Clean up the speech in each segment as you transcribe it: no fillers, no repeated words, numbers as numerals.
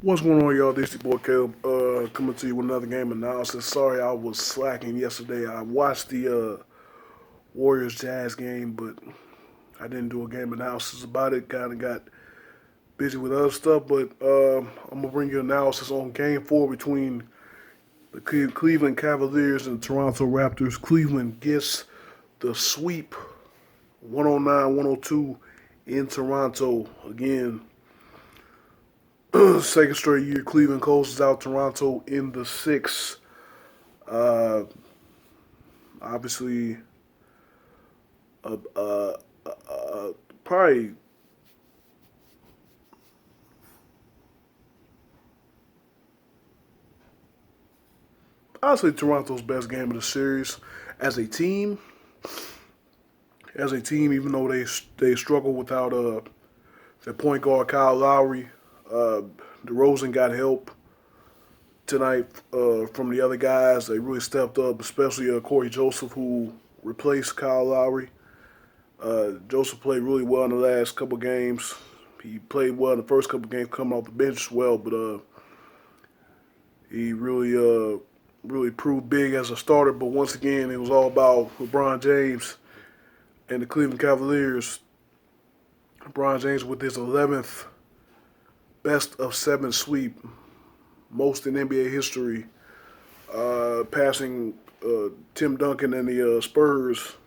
What's going on, y'all? This is your boy Caleb, coming to you with another game analysis. Sorry I was slacking yesterday. I watched the Warriors Jazz game, but I didn't do a game analysis about it. Kind of got busy with other stuff, but I'm gonna bring you analysis on Game 4 between the Cleveland Cavaliers and the Toronto Raptors. Cleveland gets the sweep, 109-102 in Toronto again. Second straight year, Cleveland closes out Toronto in the sixth. Uh, Obviously, uh, uh, probably honestly Toronto's best game of the series as a team. As a team, even though they struggle without their point guard Kyle Lowry, uh, DeRozan got help tonight from the other guys. They really stepped up, especially Corey Joseph, who replaced Kyle Lowry. Joseph played really well in the last couple games. He played well in the first couple games coming off the bench as well, but he really proved big as a starter. But once again, it was all about LeBron James and the Cleveland Cavaliers. LeBron James with his 11th best of seven sweep, most in NBA history, passing Tim Duncan and the Spurs.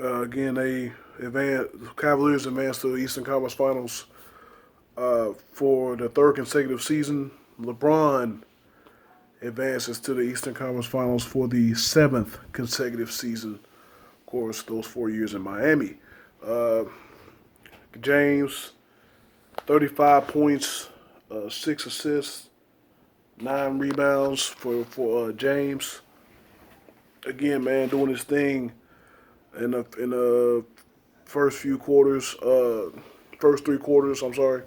Again, Cavaliers advanced to the Eastern Conference Finals for the third consecutive season. LeBron advances to the Eastern Conference Finals for the seventh consecutive season. Of course, those 4 years in Miami. Uh, James, 35 points, 6 assists, 9 rebounds for James. Again, man, doing his thing in the first few quarters, first 3 quarters. I'm sorry,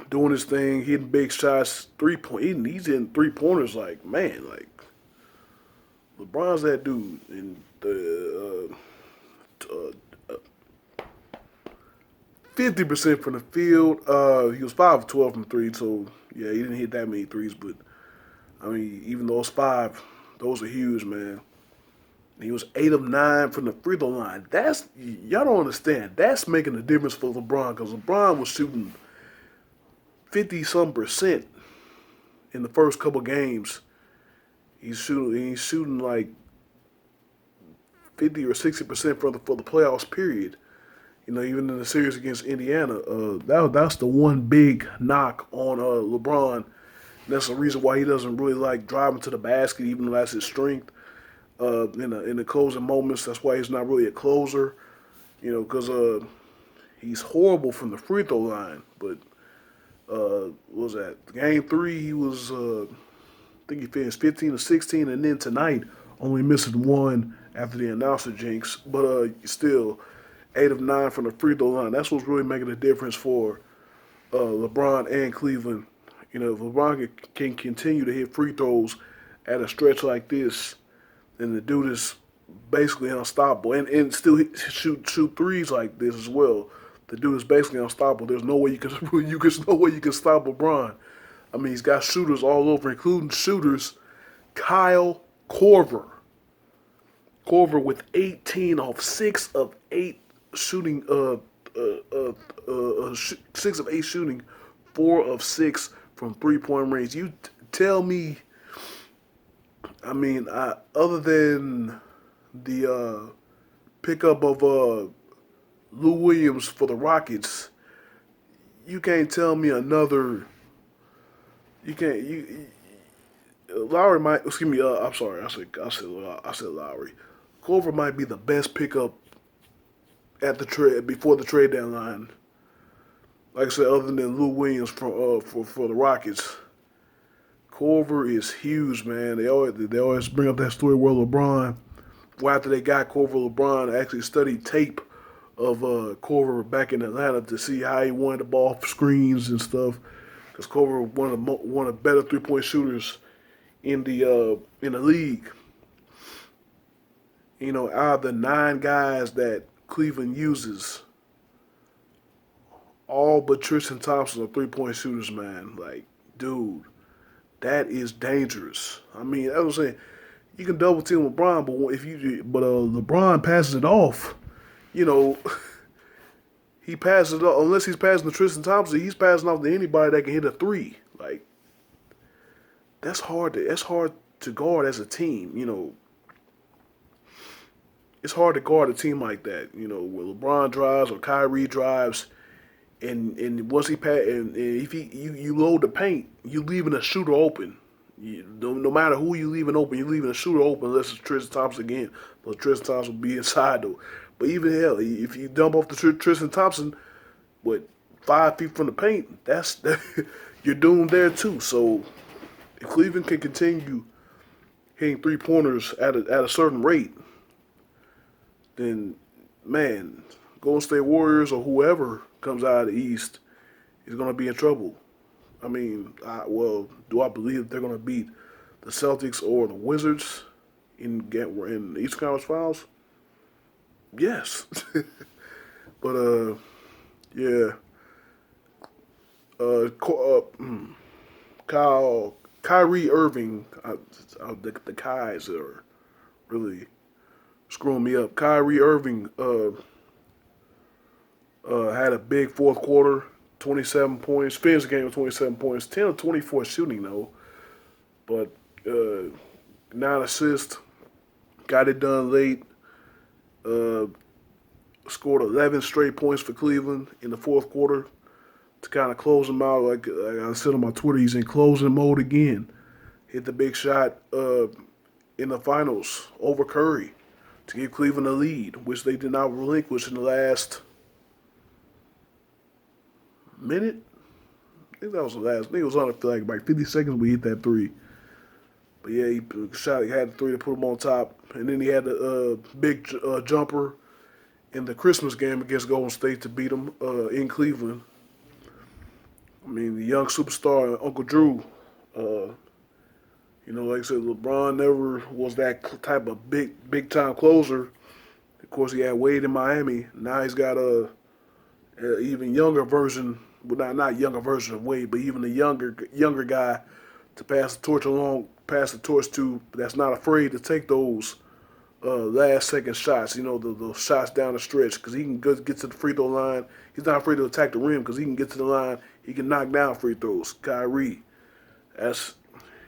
doing his thing, hitting big shots, 3 point. He's in 3 pointers. Like, man, like LeBron's that dude. And the 50% from the field. He was 5 of 12 from three, so yeah, he didn't hit that many threes. But I mean, even those five, those are huge, man. He was 8 of 9 from the free throw line. That's y'all don't understand. That's making a difference for LeBron because LeBron was shooting 50 some percent in the first couple games. He's shooting like 50 or 60% for the playoffs. Period. Even in the series against Indiana, that's the one big knock on LeBron. That's the reason why he doesn't really like driving to the basket, even though that's his strength. In the closing moments, that's why he's not really a closer. Because he's horrible from the free throw line. But what was that game three? He was I think he finished 15 to 16, and then tonight only missing one after the announcer jinx. But still, 8 of 9 from the free throw line. That's what's really making a difference for LeBron and Cleveland. If LeBron can continue to hit free throws at a stretch like this, then the dude is basically unstoppable, and still shoot threes like this as well. The dude is basically unstoppable. There's no way you can no way you can stop LeBron. I mean, he's got shooters all over, including shooters Kyle Korver. Korver with 18 off 6 of 8 shooting, 6 of 8 shooting, 4 of 6 from 3 point range. You tell me. I mean, other than the pickup of Lou Williams for the Rockets, you can't tell me another. You can't. Lowry might. Excuse me. I'm sorry. I said Lowry. Clover might be the best pickup at the trade before the trade deadline. Like I said, other than Lou Williams for the Rockets, Corver is huge, man. They always bring up that story where LeBron, well, after they got Corver, LeBron actually studied tape of Corver back in Atlanta to see how he wanted the ball off screens and stuff. Because Corver one of the better 3 point shooters in the league. Out of the 9 guys that Cleveland uses, all but Tristan Thompson are 3-point shooters, man. Like, dude, that is dangerous. I mean, I was saying you can double team LeBron, but LeBron passes it off. You know, he passes it off unless he's passing to Tristan Thompson. He's passing off to anybody that can hit a three. Like, that's hard to guard as a team. It's hard to guard a team like that. When LeBron drives or Kyrie drives, and once he pass, and if you load the paint, you leaving a shooter open. No matter who you leaving open, you leaving a shooter open unless it's Tristan Thompson again. But Tristan Thompson will be inside though. But even hell, if you dump off the Tristan Thompson, what 5 feet from the paint, you're doomed there too. So if Cleveland can continue hitting 3-pointers at a certain rate, then man, Golden State Warriors or whoever comes out of the East is going to be in trouble. I mean, do I believe they're going to beat the Celtics or the Wizards in the Eastern Conference Finals? Yes, but yeah, Kyrie Irving, the Kais are really screwing me up. Kyrie Irving had a big fourth quarter, 27 points. Finished the game with 27 points, 10 of 24 shooting though, but 9 assists. Got it done late. Scored 11 straight points for Cleveland in the fourth quarter to kind of close them out. Like I said on my Twitter, he's in closing mode again. Hit the big shot in the finals over Curry to give Cleveland a lead, which they did not relinquish in the last minute. I think that was the last. I think it was on like 50 seconds we hit that three. But yeah, he had the three to put him on top, and then he had the big jumper in the Christmas game against Golden State to beat them in Cleveland. I mean, the young superstar Uncle Drew. Like I said, LeBron never was that type of big time closer. Of course, he had Wade in Miami. Now he's got a even younger version, well, not younger version of Wade, but even a younger guy to pass the torch to. That's not afraid to take those last second shots. The shots down the stretch because he can get to the free throw line. He's not afraid to attack the rim because he can get to the line. He can knock down free throws. Kyrie, that's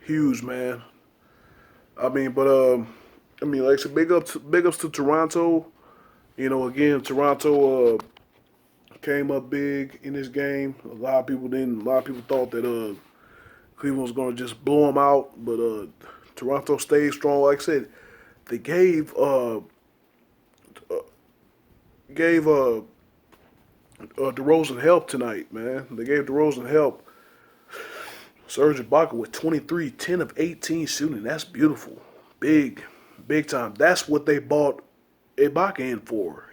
huge, man. I mean, like I said, big ups to Toronto. Again, Toronto came up big in this game. A lot of people thought that Cleveland was going to just blow them out, but Toronto stayed strong. Like I said, they gave DeRozan help tonight, man. They gave DeRozan help. Serge Ibaka with 23, 10 of 18 shooting. That's beautiful. Big time. That's what they bought Ibaka in for,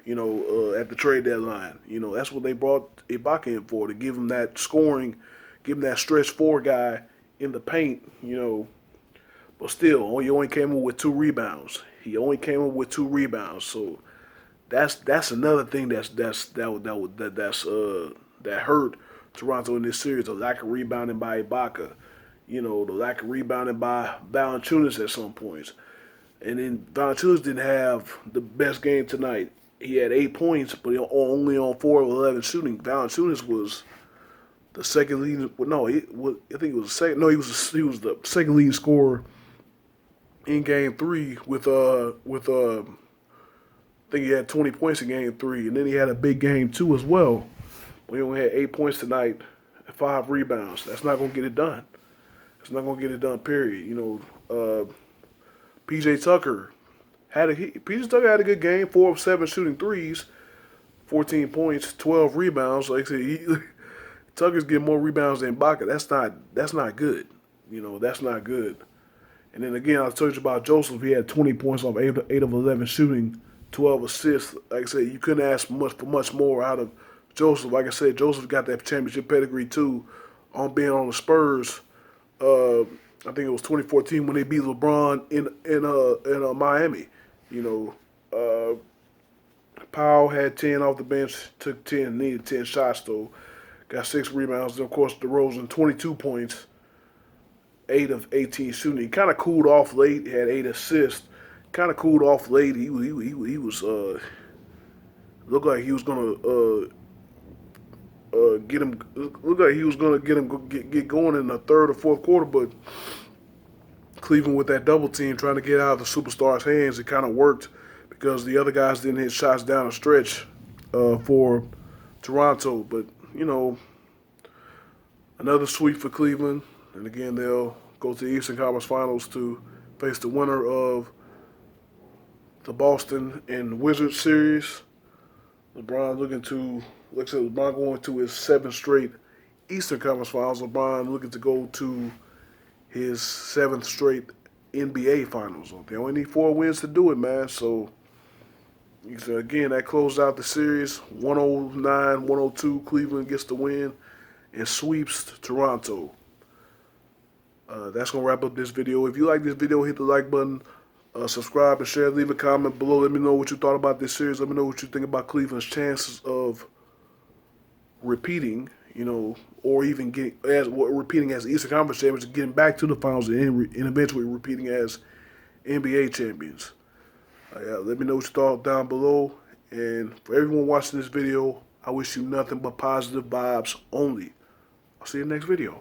at the trade deadline. That's what they brought Ibaka in for, to give him that scoring, give him that stretch four guy in the paint, But still, he only came in with 2 rebounds. So that's another thing that hurt Toronto in this series, the lack of rebounding by Ibaka. The lack of rebounding by Valanciunas at some points. And then Valanciunas didn't have the best game tonight. He had 8 points, but only on 4 of 11 shooting. Valanciunas was the second leading. No, I think it was the second. No, he was the second leading scorer in Game 3 with I think he had 20 points in Game 3, and then he had a big Game 2 as well. We only had 8 points tonight and 5 rebounds. That's not going to get it done. It's not going to get it done, period. PJ Tucker had a good game, 4 of 7 shooting threes, 14 points, 12 rebounds. Like I said, Tucker's getting more rebounds than Ibaka. That's not good. That's not good. And then again, I told you about Joseph. He had 20 points off 8 of 11 shooting, 12 assists. Like I said, you couldn't ask for much more out of Joseph. Like I said, Joseph got that championship pedigree too, on being on the Spurs. I think it was 2014 when they beat LeBron in Miami. Powell had 10 off the bench, took 10, needed 10 shots though. got 6 rebounds. Then, of course, DeRozan, 22 points, 8 of 18 shooting. He kind of cooled off late, had 8 assists. Kind of cooled off late. He was looked like he was gonna get him. Looked like he was gonna get going in the third or fourth quarter, but Cleveland with that double team trying to get out of the superstar's hands, it kind of worked because the other guys didn't hit shots down the stretch for Toronto. But you know, another sweep for Cleveland, and again they'll go to the Eastern Conference Finals to face the winner of the Boston and Wizards series. LeBron looks at LeBron going to his 7th straight Eastern Conference Finals. LeBron looking to go to his 7th straight NBA Finals. They only need 4 wins to do it, man. So again, that closed out the series 109-102. Cleveland gets the win and sweeps Toronto. That's going to wrap up this video. If you like this video, hit the like button. Subscribe and share. Leave a comment below. Let me know what you thought about this series. Let me know what you think about Cleveland's chances of repeating, or even repeating as Eastern Conference champions, getting back to the finals, and eventually repeating as NBA champions. Let me know what you thought down below. And for everyone watching this video, I wish you nothing but positive vibes only. I'll see you in the next video.